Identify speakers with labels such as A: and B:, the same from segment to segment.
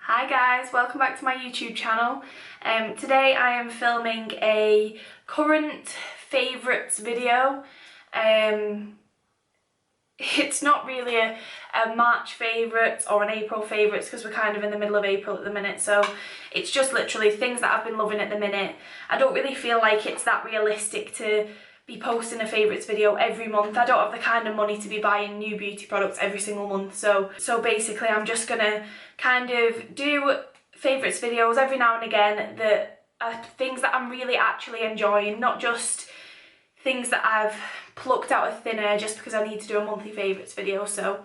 A: Hi guys, welcome back to my YouTube channel. Today I am filming a current favourites video. It's not really a March favourites or an April favourites because we're kind of in the middle of April at the minute, so it's just literally things that I've been loving at the minute. I don't really feel like it's that realistic to be posting a favourites video every month. I don't have the kind of money to be buying new beauty products every single month, so basically I'm just gonna kind of do favourites videos every now and again that are things that I'm really actually enjoying, not just things that I've plucked out of thin air just because I need to do a monthly favourites video. So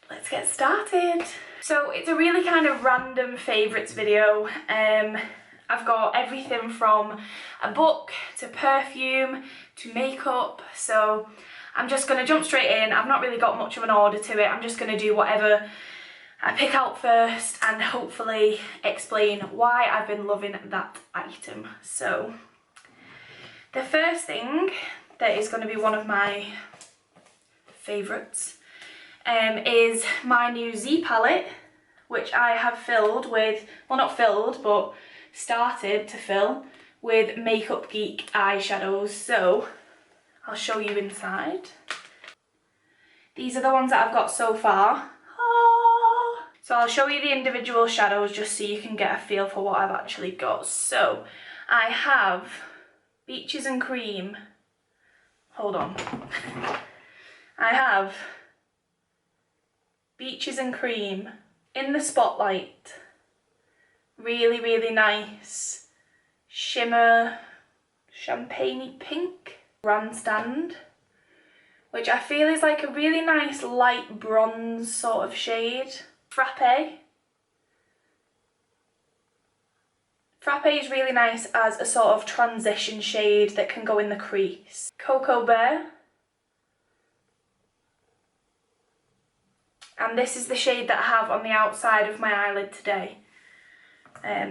A: let's get started. So it's a really kind of random favourites video. I've got everything from a book to perfume to makeup, so I'm just going to jump straight in. I've not really got much of an order to it. I'm just going to do whatever I pick out first and hopefully explain why I've been loving that item. So the first thing that is going to be one of my favourites is my new Z palette, which I have filled with, well, not filled, but started to fill with Makeup Geek eyeshadows. So I'll show you inside. These are the ones that I've got so far. So I'll show you the individual shadows just so you can get a feel for what I've actually got. So I have Beaches and Cream. Hold on. I have Beaches and Cream in the Spotlight. Really, really nice shimmer, champagne-y pink. Grandstand, which I feel is like a really nice light bronze sort of shade. Frappé. Frappé is really nice as a sort of transition shade that can go in the crease. Cocoa Bear. And this is the shade that I have on the outside of my eyelid today.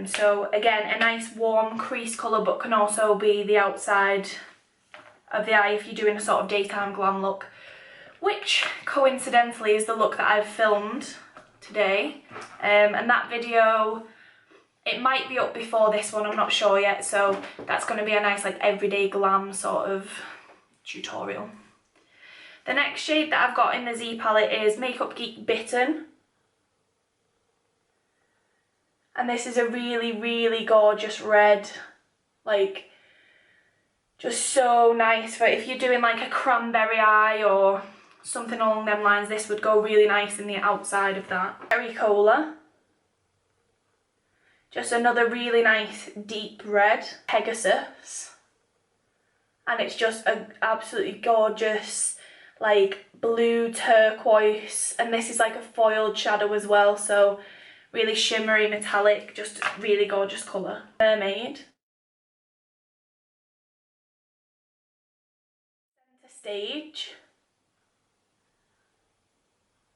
A: So again, a nice warm crease colour, but can also be the outside of the eye if you're doing a sort of daytime glam look, which coincidentally is the look that I've filmed today. And that video, it might be up before this one, I'm not sure yet, so that's going to be a nice like everyday glam sort of tutorial. The next shade that I've got in the Z palette is Makeup Geek Bitten. And this is a really, really gorgeous red, like, just so nice for if you're doing like a cranberry eye or something along them lines. This would go really nice in the outside of that. Cherry Cola. Just another really nice deep red. Pegasus. And it's just an absolutely gorgeous like blue turquoise, and this is like a foiled shadow as well, so really shimmery metallic, just really gorgeous colour. Mermaid. Centre Stage.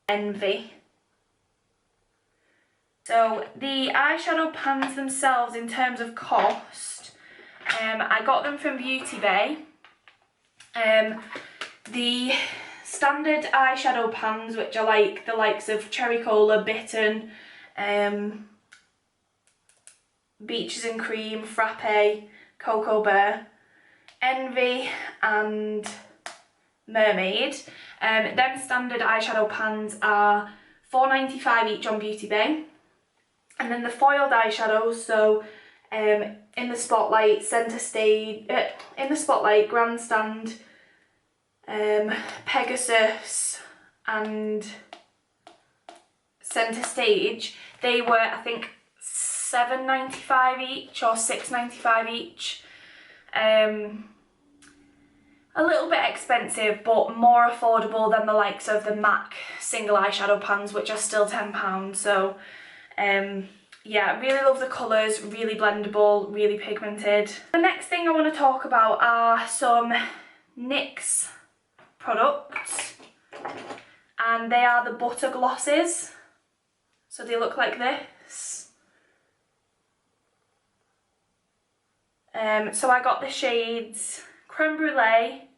A: Envy. So the eyeshadow pans themselves in terms of cost, I got them from Beauty Bay. The standard eyeshadow pans, which are like the likes of Cherry Cola, Bitten, Beaches and Cream, Frappé, Cocoa Bear, Envy and Mermaid. Them standard eyeshadow pans are $4.95 each on Beauty Bay. And then the foiled eyeshadows, so in the Spotlight, Centre Stage, in the Spotlight, Grandstand, Pegasus and Centre Stage, they were I think $7.95 each or $6.95 each. A little bit expensive, but more affordable than the likes of the MAC single eyeshadow pans, which are still £10. So yeah, really love the colours, really blendable, really pigmented. The next thing I want to talk about are some NYX products, and they are the butter glosses. So they look like this. So I got the shades Crème Brulée,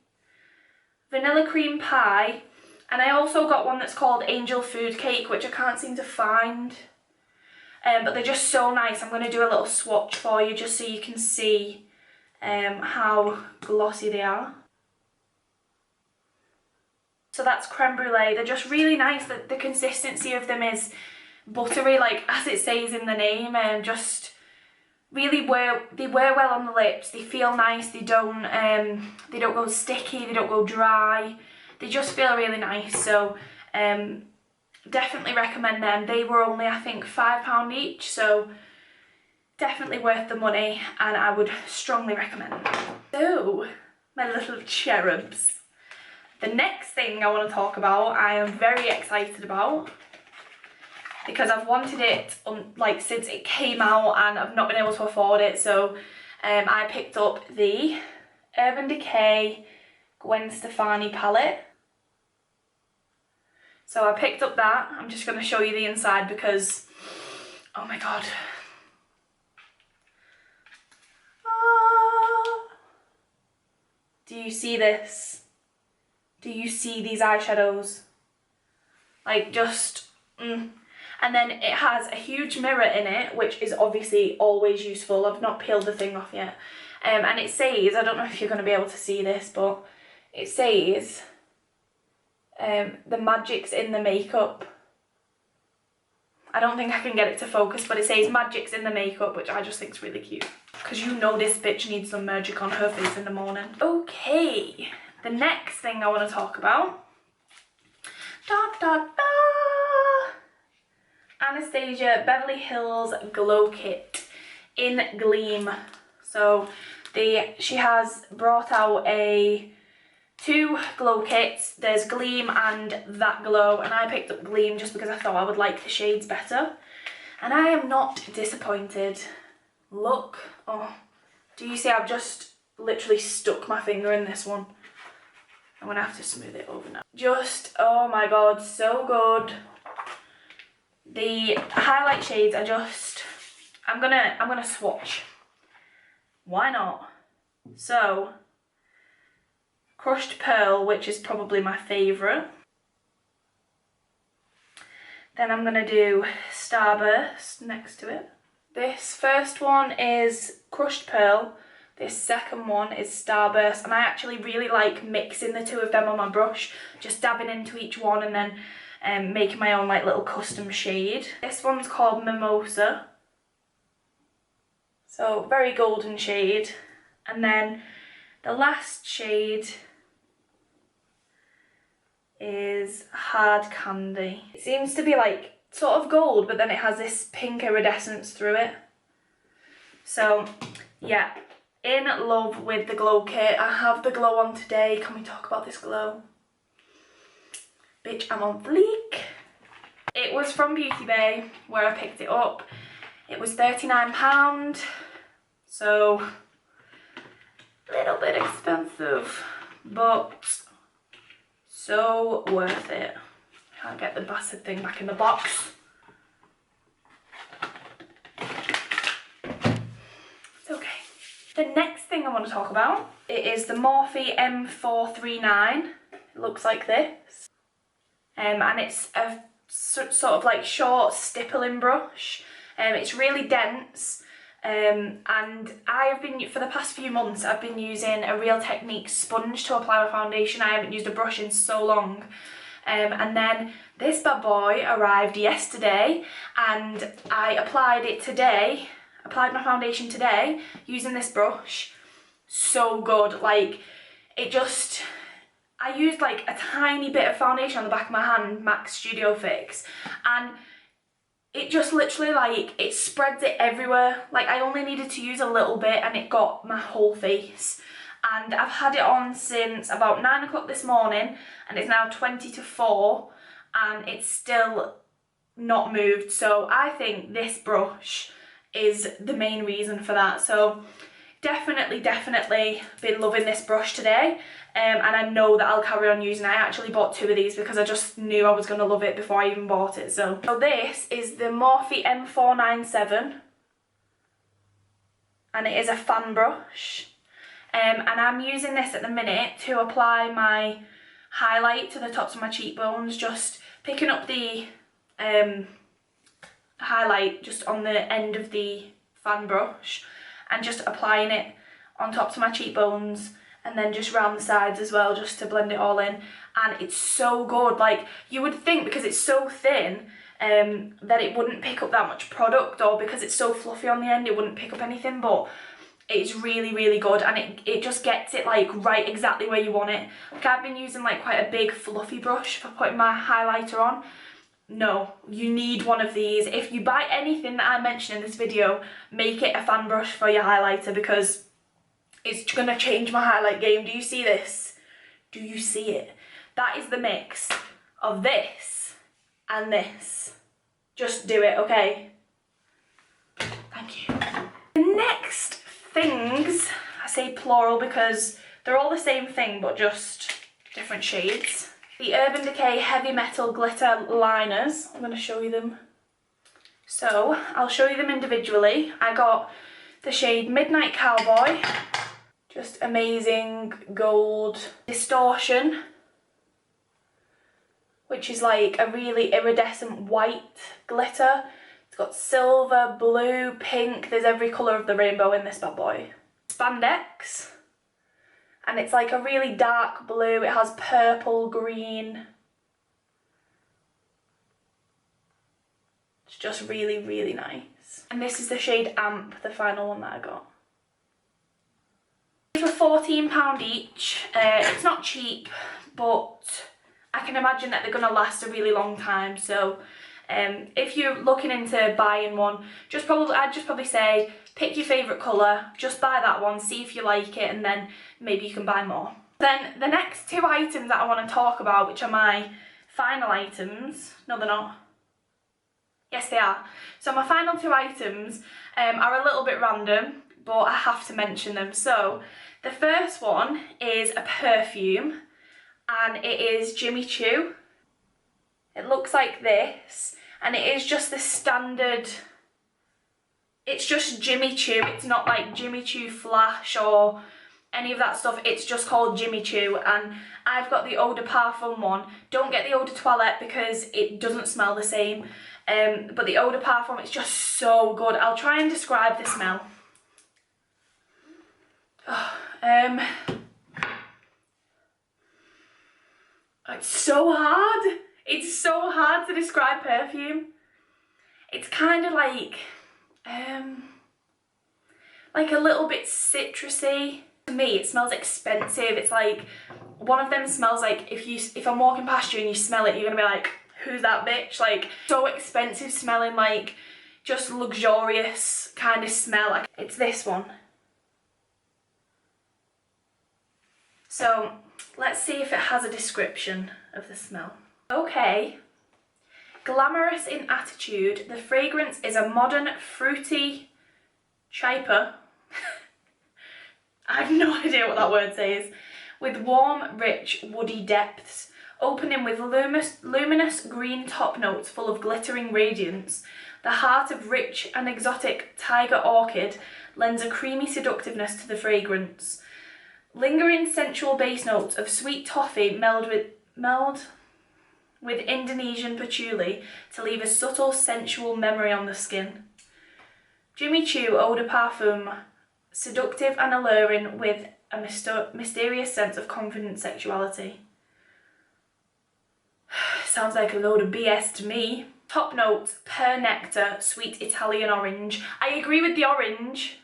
A: Vanilla Cream Pie, and I also got one that's called Angel Food Cake, which I can't seem to find. but they're just so nice. I'm going to do a little swatch for you just so you can see how glossy they are. So that's Crème Brulée. They're just really nice. The consistency of them is buttery, like as it says in the name, and just really wear well on the lips. They feel nice. They don't go sticky. They don't go dry. They just feel really nice. So definitely recommend them. They were only, I think, £5 each, so definitely worth the money, and I would strongly recommend them. So, my little cherubs. The next thing I want to talk about, I am very excited about, because I've wanted it like since it came out and I've not been able to afford it. So I picked up the Urban Decay Gwen Stefani palette. So I picked up that. I'm just going to show you the inside because, oh my god. Do you see this? Do you see these eyeshadows? Like just, And then it has a huge mirror in it, which is obviously always useful. I've not peeled the thing off yet. And it says, I don't know if you're going to be able to see this, but it says, the magic's in the makeup. I don't think I can get it to focus, but it says magic's in the makeup, which I just think is really cute. Because you know this bitch needs some magic on her face in the morning. Okay, the next thing I want to talk about. Anastasia Beverly Hills Glow Kit in Gleam. So she has brought out two glow kits. There's Gleam and That Glow, and I picked up Gleam just because I thought I would like the shades better. And I am not disappointed. Look, oh, do you see I've just literally stuck my finger in this one. I'm gonna have to smooth it over now. Just, oh my god, so good. The highlight shades are just, I'm gonna swatch. Why not? So, Crushed Pearl, which is probably my favourite. Then I'm gonna do Starburst next to it. This first one is Crushed Pearl. This second one is Starburst, and I actually really like mixing the two of them on my brush, just dabbing into each one and then making my own like little custom shade. This one's called Mimosa, so very golden shade. And then the last shade is Hard Candy. It seems to be like sort of gold, but then it has this pink iridescence through it. So yeah, in love with the glow kit. I have the glow on today. Can we talk about this glow? Bitch, I'm on fleek. It was from Beauty Bay where I picked it up. It was £39, so a little bit expensive, but so worth it. Can't get the bastard thing back in the box. It's okay. The next thing I want to talk about, it is the Morphe M439. It looks like this. And it's a sort of like short stippling brush. It's really dense. And I've been, for the past few months, I've been using a Real Techniques sponge to apply my foundation. I haven't used a brush in so long. And then this bad boy arrived yesterday, and I applied it today. Applied my foundation today using this brush. So good. Like, it just, I used like a tiny bit of foundation on the back of my hand, MAC Studio Fix, and it just literally like, it spreads it everywhere. Like, I only needed to use a little bit and it got my whole face. And I've had it on since about 9 o'clock this morning, and it's now 20 to 4, and it's still not moved. So I think this brush is the main reason for that. So definitely been loving this brush today, and I know that I'll carry on using it. I actually bought 2 of these because I just knew I was going to love it before I even bought it. So this is the Morphe M497, and it is a fan brush. And I'm using this at the minute to apply my highlight to the tops of my cheekbones, just picking up the highlight just on the end of the fan brush and just applying it on top to my cheekbones and then just round the sides as well, just to blend it all in. And it's so good. Like, you would think because it's so thin that it wouldn't pick up that much product, or because it's so fluffy on the end it wouldn't pick up anything, but it's really, really good, and it just gets it like right exactly where you want it. Like, I've been using like quite a big fluffy brush for putting my highlighter on. No, you need one of these. If you buy anything that I mention in this video, make it a fan brush for your highlighter, because it's gonna change my highlight game. Do you see this? Do you see it? That is the mix of this and this. Just do it, okay? Thank you. The next things, I say plural because they're all the same thing but just different shades. The Urban Decay Heavy Metal Glitter Liners. I'm going to show you them. So, I'll show you them individually. I got the shade Midnight Cowboy. Just amazing gold distortion, which is like a really iridescent white glitter. It's got silver, blue, pink. There's every colour of the rainbow in this bad boy. Spandex. And it's like a really dark blue. It has purple, green. It's just really, really nice. And this is the shade Amp, the final one that I got. These were £14 each. It's not cheap, but I can imagine that they're going to last a really long time. So if you're looking into buying one, I'd just probably say pick your favourite colour, just buy that one, see if you like it, and then maybe you can buy more. Then the next two items that I want to talk about, which are my final items, no they're not, yes they are. So my final two items are a little bit random, but I have to mention them. So the first one is a perfume, and it is Jimmy Choo. It looks like this, and it is just the standard, it's just Jimmy Choo. It's not like Jimmy Choo Flash or any of that stuff. It's just called Jimmy Choo, and I've got the Eau de Parfum one. Don't get the Eau de Toilette because it doesn't smell the same, but the Eau de Parfum, it's just so good. I'll try and describe the smell. It's so hard. It's so hard to describe perfume. It's kind of like a little bit citrusy. To me, it smells expensive. It's like one of them smells like if I'm walking past you and you smell it, you're gonna be like, who's that bitch? Like, so expensive smelling, like just luxurious kind of smell. Like, it's this one. So let's see if it has a description of the smell. Okay. Glamorous in attitude, the fragrance is a modern, fruity chyper. I have no idea what that word says. With warm, rich, woody depths, opening with luminous green top notes full of glittering radiance. The heart of rich and exotic tiger orchid lends a creamy seductiveness to the fragrance. Lingering sensual base notes of sweet toffee meld with Indonesian patchouli to leave a subtle sensual memory on the skin. Jimmy Choo Eau de Parfum, seductive and alluring with a mysterious sense of confident sexuality. Sounds like a load of BS to me. Top notes, pear nectar, sweet Italian orange. I agree with the orange.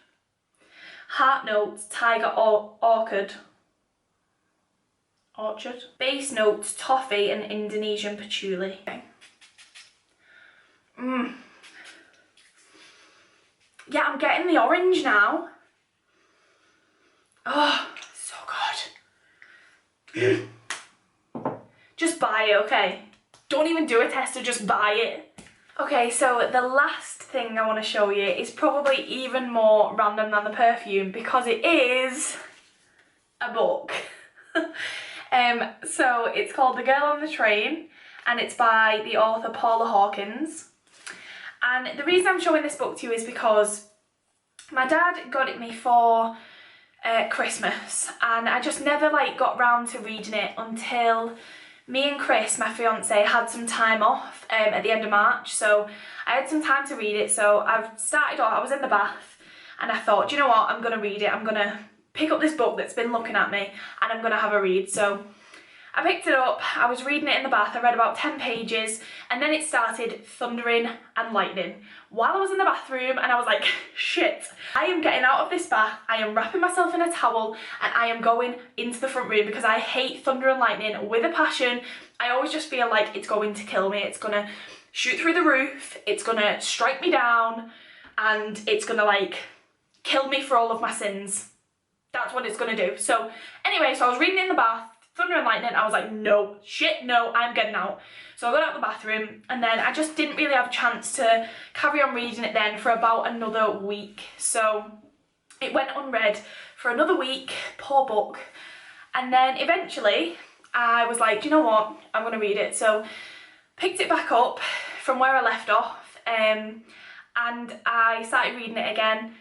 A: Heart notes, tiger orchid. Base notes, toffee and Indonesian patchouli. Okay. Yeah, I'm getting the orange now. Oh, so good. Just buy it, okay? Don't even do a tester, just buy it. Okay, so the last thing I want to show you is probably even more random than the perfume, because it is a book. So it's called The Girl on the Train, and it's by the author Paula Hawkins. And the reason I'm showing this book to you is because my dad got it me for Christmas, and I just never got round to reading it until me and Chris, my fiance, had some time off at the end of March, so I had some time to read it. So I've started off, I was in the bath and I thought, do you know what, I'm going to read it. I'm going to pick up this book that's been looking at me and I'm going to have a read. So I picked it up, I was reading it in the bath, I read about 10 pages and then it started thundering and lightning while I was in the bathroom, and I was like, shit, I am getting out of this bath, I am wrapping myself in a towel and I am going into the front room because I hate thunder and lightning with a passion. I always just feel like it's going to kill me, it's going to shoot through the roof, it's going to strike me down and it's going to like kill me for all of my sins. That's what it's going to do. So anyway, so I was reading in the bath, thunder and lightning, I was like, no, shit, no, I'm getting out. So I got out of the bathroom and then I just didn't really have a chance to carry on reading it then for about another week. So it went unread for another week, poor book. And then eventually I was like, do you know what, I'm going to read it. So picked it back up from where I left off and I started reading it again.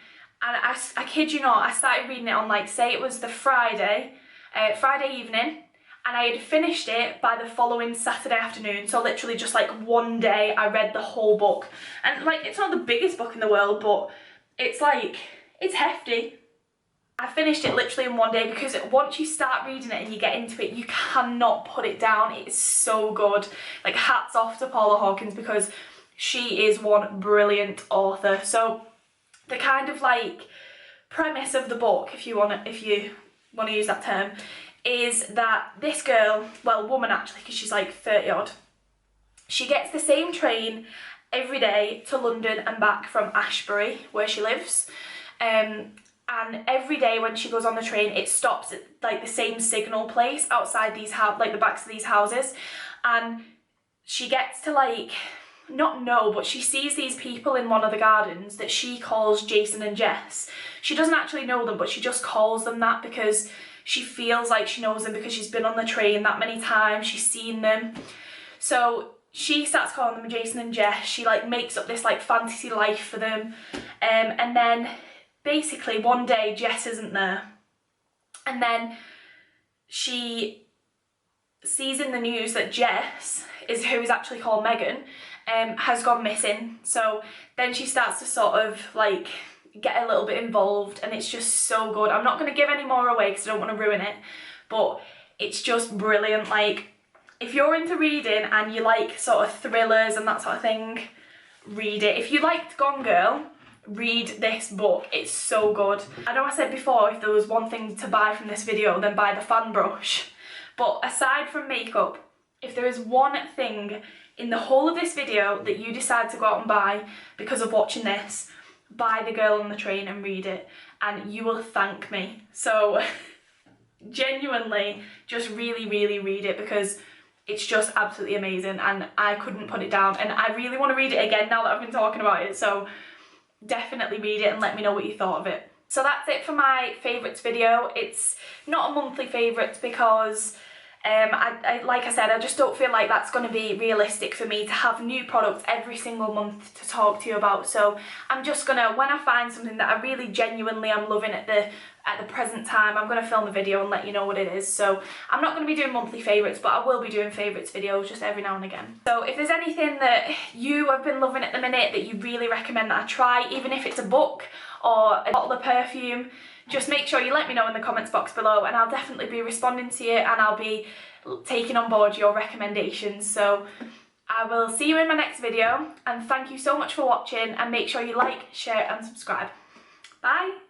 A: And I kid you not, I started reading it on, like, say it was the Friday evening, and I had finished it by the following Saturday afternoon. So literally just like one day I read the whole book. And like, it's not the biggest book in the world, but it's like, it's hefty. I finished it literally in one day because once you start reading it and you get into it, you cannot put it down. It's so good. Like, hats off to Paula Hawkins because she is one brilliant author. So the kind of like premise of the book, if you want to use that term, is that this girl, well, woman actually, because she's like 30 odd, she gets the same train every day to London and back from Ashbury, where she lives. And every day when she goes on the train, it stops at like the same signal place outside these like the backs of these houses, and she gets to like not know, but she sees these people in one of the gardens that she calls Jason and Jess. She doesn't actually know them, but she just calls them that because she feels like she knows them because she's been on the train that many times, she's seen them. So she starts calling them Jason and Jess. She like makes up this like fantasy life for them, and then basically one day Jess isn't there, and then she sees in the news that Jess, who is actually called Megan, has gone missing. So then she starts to sort of like get a little bit involved, and it's just so good. I'm not going to give any more away because I don't want to ruin it, but it's just brilliant. Like, if you're into reading and you like sort of thrillers and that sort of thing, read it. If you liked Gone Girl, read this book. It's so good. I know I said before, if there was one thing to buy from this video, then buy the fan brush. But aside from makeup, if there is one thing in the whole of this video that you decide to go out and buy because of watching this, buy The Girl on the Train and read it, and you will thank me. So genuinely, just really, really read it because it's just absolutely amazing and I couldn't put it down, and I really want to read it again now that I've been talking about it. So definitely read it and let me know what you thought of it. So that's it for my favourites video. It's not a monthly favourites because like I said, I just don't feel like that's going to be realistic for me to have new products every single month to talk to you about. So I'm just gonna, when I find something that I really genuinely am loving at the present time, I'm gonna film a video and let you know what it is. So I'm not going to be doing monthly favourites, but I will be doing favourites videos just every now and again. So if there's anything that you have been loving at the minute that you really recommend that I try, even if it's a book or a bottle of perfume, just make sure you let me know in the comments box below, and I'll definitely be responding to you and I'll be taking on board your recommendations. So I will see you in my next video, and thank you so much for watching, and make sure you like, share and subscribe. Bye!